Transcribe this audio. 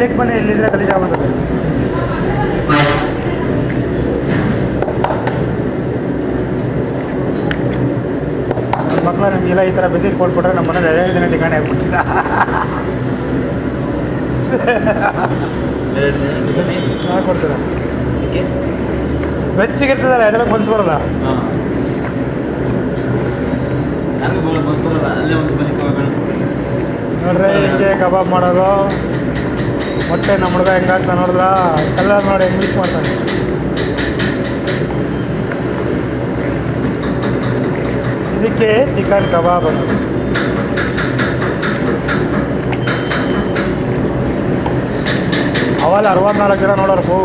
Lake ಬನ್ನಿ, ಇಲ್ಲಿದ್ರೆ ಗಲೀಜಾಗ್ಬಿಡ್ತದೆ. ನನ್ನ ಮಕ್ಕಳು ನಿಮಗೆಲ್ಲ ಈ ಥರ ಬಿಸಿಲು ಕೊಟ್ಬಿಟ್ರೆ ನಮ್ಮ ಮನೇಲಿ 2 ದಿನ ಠಿಕಾಣಿ ಆಗ್ಬಿಡ್ತಿಲ್ಲ. ಕೊಡ್ತೀರಾ ಬೆಚ್ಚಿಗಿರ್ತದಲ್ಲ, ಅದೆಲ್ಲ ಮನ್ಸು ಬರೋಲ್ಲ. ನೋಡ್ರಿ ಹಿಂಗೆ ಕಬಾಬ್ ಮಾಡೋದು. ಮೊಟ್ಟೆ ನಮ್ಮ ಹುಡುಗ ಹೆಂಗಾಗ್ತಾ ನೋಡಿದ್ರ ಕಲರ್ ನೋಡಿ ಹೆಂಗೆ ಮಿಕ್ಸ್ ಮಾಡ್ತಾನೆ. ಇದಕ್ಕೆ ಚಿಕನ್ ಕಬಾಬ್ ಅಂತ. ಅವಾಗ 64 ಜನ ನೋಡೋರು.